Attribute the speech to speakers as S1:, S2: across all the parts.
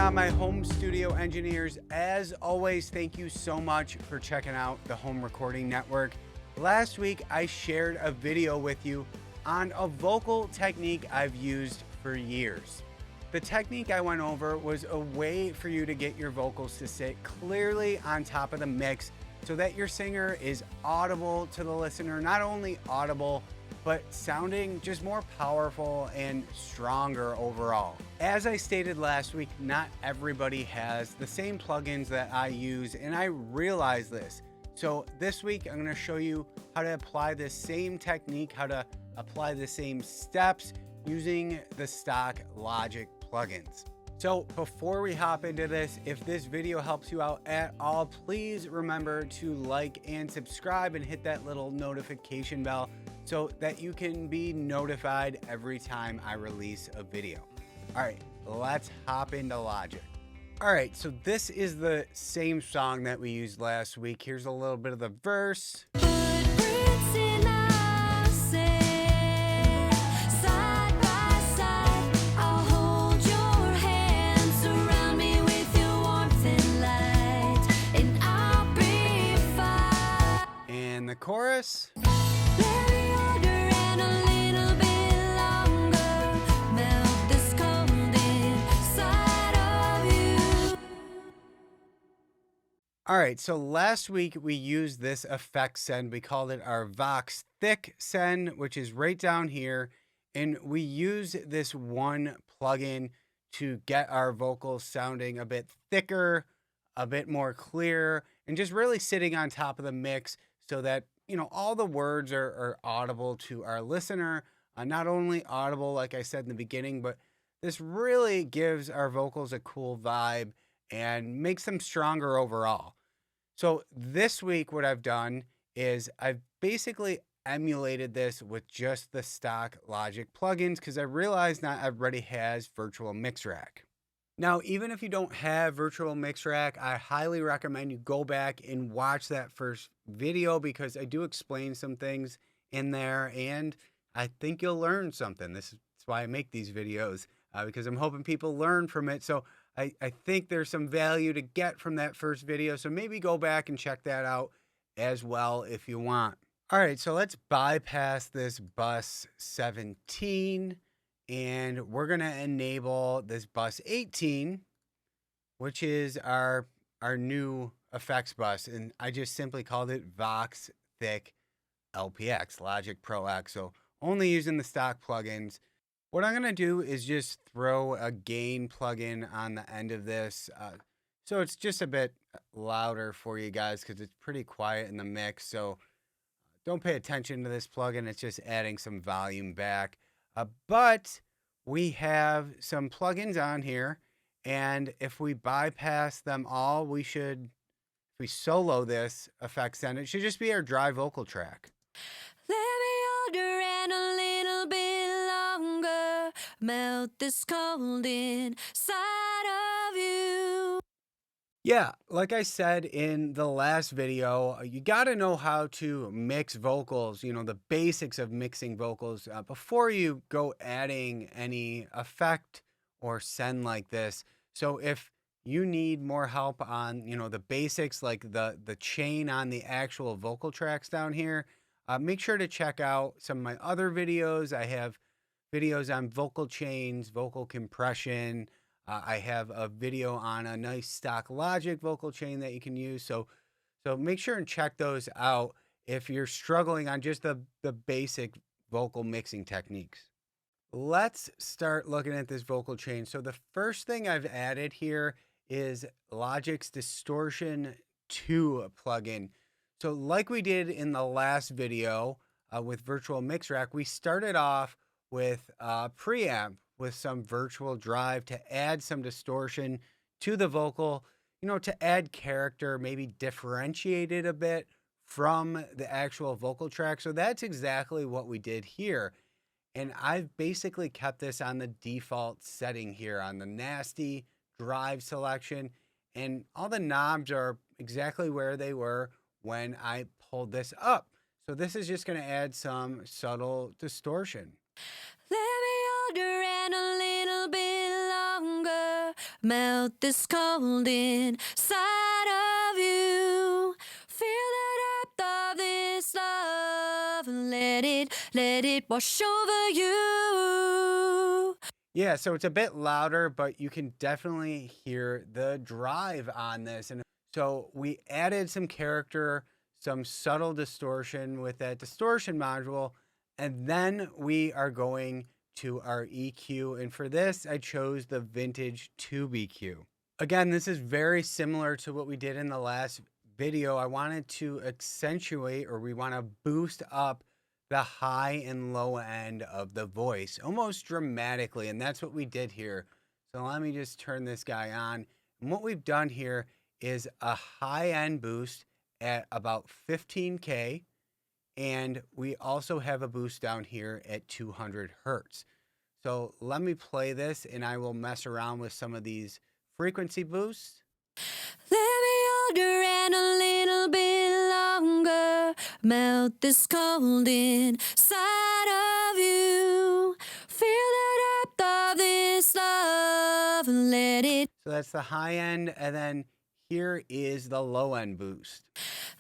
S1: on, my home studio engineers? As always, thank you so much for checking out the Home Recording Network. Last week, I shared a video with you on a vocal technique I've used for years. The technique I went over was a way for you to get your vocals to sit clearly on top of the mix so that your singer is audible to the listener, not only audible, but sounding just more powerful and stronger overall. As I stated last week, not everybody has the same plugins that I use, and I realize this. So this week, I'm gonna show you how to apply this same technique, how to apply the same steps using the stock Logic plugins. So before we hop into this, if this video helps you out at all, please remember to like and subscribe and hit that little notification bell so that you can be notified every time I release a video. All right, let's hop into Logic. All right, so this is the same song that we used last week. Here's a little bit of the verse. And the chorus. All right, so last week we used this effect send. We called it our Vox Thick send, which is right down here. And we use this one plugin to get our vocals sounding a bit thicker, a bit more clear, and just really sitting on top of the mix so that, you know, all the words are audible to our listener. Not only audible, like I said in the beginning, but this really gives our vocals a cool vibe and makes them stronger overall. So this week, what I've done is I've basically emulated this with just the stock Logic plugins because I realized not everybody has Virtual Mix Rack. Now, even if you don't have Virtual Mix Rack, I highly recommend you go back and watch that first video because I do explain some things in there and I think you'll learn something. This is why I make these videos because I'm hoping people learn from it. So I think there's some value to get from that first video. So maybe go back and check that out as well if you want. All right, so let's bypass this bus 17 and we're gonna enable this bus 18, which is our new effects bus. And I just simply called it Vox Thick LPX, Logic Pro X. So only using the stock plugins. What I'm going to do is just throw a gain plugin on the end of this. So it's just a bit louder for you guys because it's pretty quiet in the mix. So don't pay attention to this plugin. It's just adding some volume back. But we have some plugins on here. And if we bypass them all, we should, if we solo this effect send, it should just be our dry vocal track.
S2: Let me order and a little bit longer, melt this cold inside of you.
S1: Yeah, like I said in the last video, you got to know how to mix vocals, you know, the basics of mixing vocals before you go adding any effect or send like this. So if you need more help on, you know, the basics like the chain on the actual vocal tracks down here, make sure to check out some of my other videos. I have videos on vocal chains, vocal compression. I have a video on a nice stock Logic vocal chain that you can use. So make sure and check those out if you're struggling on just the basic vocal mixing techniques. Let's start looking at this vocal chain. So the first thing I've added here is Logic's Distortion 2 plugin. So like we did in the last video with Virtual Mix Rack, we started off with a preamp with some virtual drive to add some distortion to the vocal, you know, to add character, maybe differentiate it a bit from the actual vocal track. So that's exactly what we did here. And I've basically kept this on the default setting here on the nasty drive selection. And all the knobs are exactly where they were when I pulled this up. So this is just going to add some subtle distortion.
S2: Let me order and a little bit longer, melt this cold inside of you. Feel the depth of this love and let it wash over you.
S1: Yeah, so it's a bit louder, but you can definitely hear the drive on this. And so we added some character, some subtle distortion with that distortion module, and then we are going to our EQ. And for this, I chose the vintage tube EQ. Again, this is very similar to what we did in the last video. I wanted to accentuate, or we want to boost up the high and low end of the voice almost dramatically. And that's what we did here. So let me just turn this guy on. And what we've done here is a high end boost at about 15K. And we also have a boost down here at 200 Hertz. So let me play this and I will mess around with some of these frequency boosts.
S2: Let me hold your hand a little bit longer. Melt this cold inside of you. Feel the depth of this love and let it.
S1: So that's the high end. And then here is the low end boost.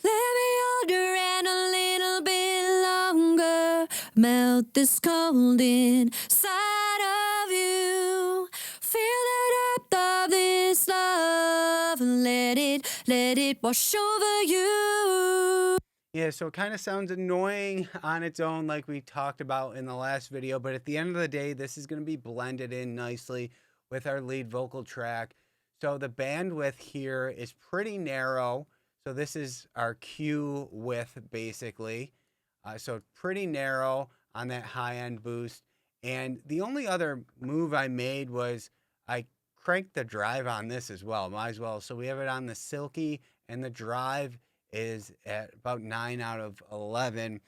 S2: Let me hold your hand a little bit longer. Melt this cold inside of you. Feel the depth of this love and let it wash over you.
S1: Yeah, so it kind of sounds annoying on its own, like we talked about in the last video. But at the end of the day, this is going to be blended in nicely with our lead vocal track. So the bandwidth here is pretty narrow. So this is our Q width, basically. So pretty narrow on that high end boost. And the only other move I made was I cranked the drive on this as well. Might as well. So we have it on the silky, and the drive is at about 9 out of 11,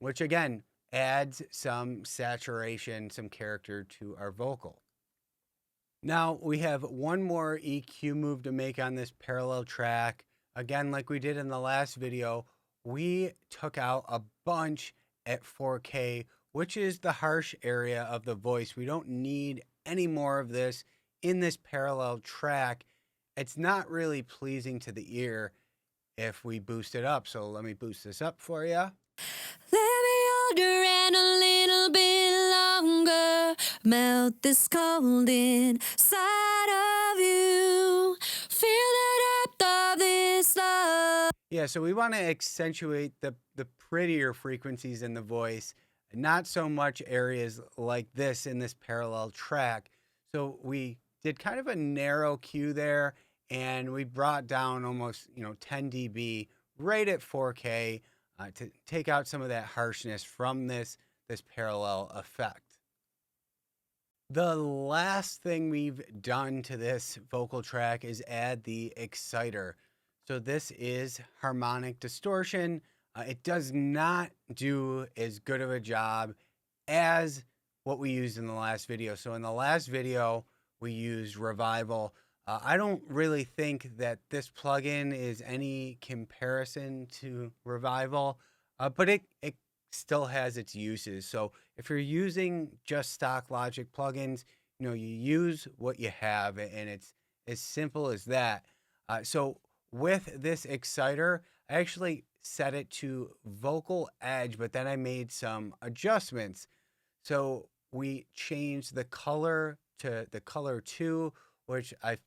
S1: which again adds some saturation, some character to our vocal. Now we have one more EQ move to make on this parallel track. Again, like we did in the last video, we took out a bunch at 4K, which is the harsh area of the voice. We don't need any more of this in this parallel track. It's not really pleasing to the ear if we boost it up. So let me boost this up for you.
S2: Let me hold your hand a little bit longer. Melt this cold inside of you. Feel the depth of this love.
S1: Yeah, so we want to accentuate the prettier frequencies in the voice, not so much areas like this in this parallel track. So we did kind of a narrow Q there, and we brought down almost 10 dB right at 4K to take out some of that harshness from this parallel effect. The last thing we've done to this vocal track is add the exciter. So this is harmonic distortion. It does not do as good of a job as what we used in the last video. So in the last video, we used Revival. I don't really think that this plugin is any comparison to Revival, but it still has its uses. So if you're using just stock Logic plugins, you use what you have, and it's as simple as that. So with this exciter, I actually set it to vocal edge, but then I made some adjustments. So we changed the color to the color 2, which I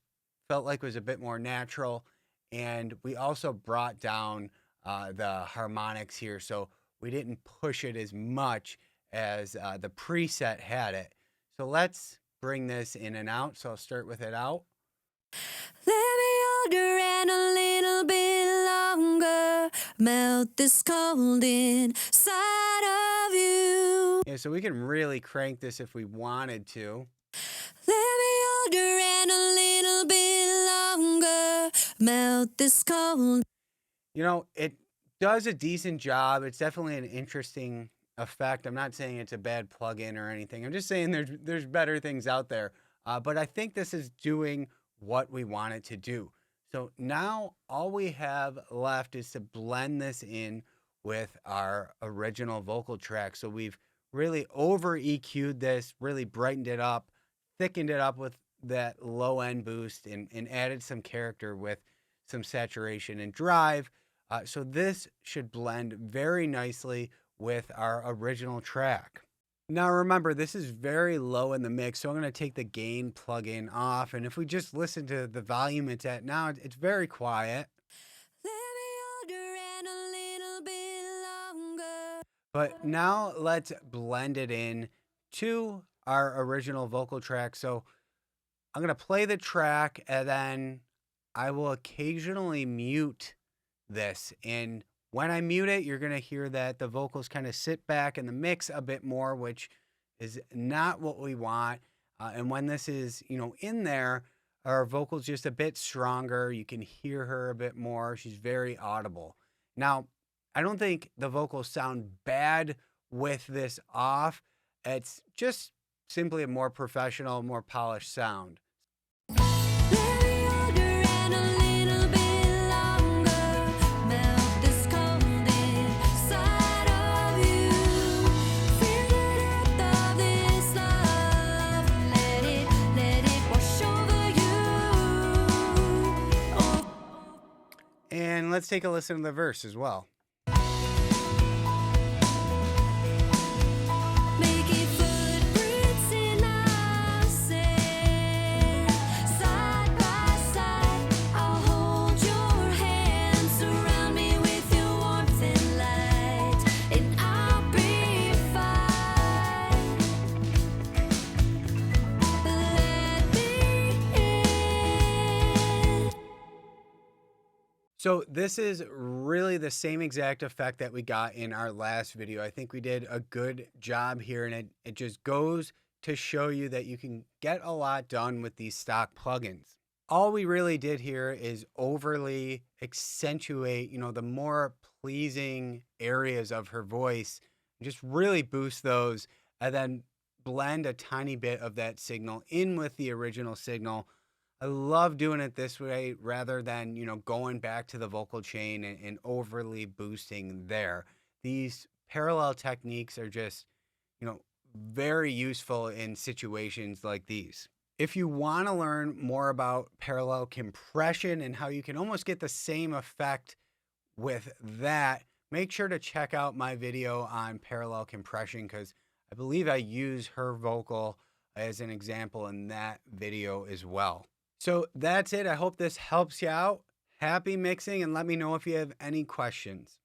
S1: felt like was a bit more natural. And we also brought down the harmonics here, so we didn't push it as much as the preset had it. So let's bring this in and out. So I'll start with it out.
S2: Let me hold your hand a little bit longer. Melt this cold inside of you.
S1: Yeah, so we can really crank this if we wanted to.
S2: Let me hold your hand a little bit longer. Melt this cold.
S1: It does a decent job. It's definitely an interesting effect. I'm not saying it's a bad plugin or anything. I'm just saying there's better things out there. But I think this is doing what we want it to do. So now all we have left is to blend this in with our original vocal track. So we've really over EQ'd this, really brightened it up, thickened it up with that low end boost and added some character with some saturation and drive. So this should blend very nicely with our original track. Now remember, this is very low in the mix, so I'm going to take the gain plugin off. And if we just listen to the volume it's at now, it's very quiet. But now let's blend it in to our original vocal track. So I'm going to play the track and then I will occasionally mute this. And when I mute it, you're going to hear that the vocals kind of sit back in the mix a bit more, which is not what we want. And when this is, in there, our vocals just a bit stronger. You can hear her a bit more. She's very audible. Now, I don't think the vocals sound bad with this off. It's just simply a more professional, more polished sound. And let's take a listen to the verse as well. So this is really the same exact effect that we got in our last video. I think we did a good job here, and it just goes to show you that you can get a lot done with these stock plugins. All we really did here is overly accentuate, the more pleasing areas of her voice, just really boost those, and then blend a tiny bit of that signal in with the original signal. I love doing it this way rather than, going back to the vocal chain and overly boosting there. These parallel techniques are just, very useful in situations like these. If you want to learn more about parallel compression and how you can almost get the same effect with that, make sure to check out my video on parallel compression because I believe I use her vocal as an example in that video as well. So that's it. I hope this helps you out. Happy mixing, and let me know if you have any questions.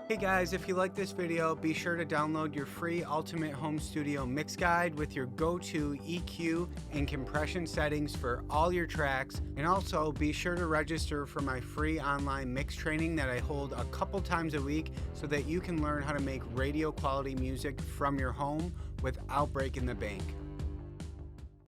S1: Hey guys, if you like this video, be sure to download your free Ultimate Home Studio Mix Guide with your go-to EQ and compression settings for all your tracks. And also be sure to register for my free online mix training that I hold a couple times a week so that you can learn how to make radio quality music from your home without breaking the bank.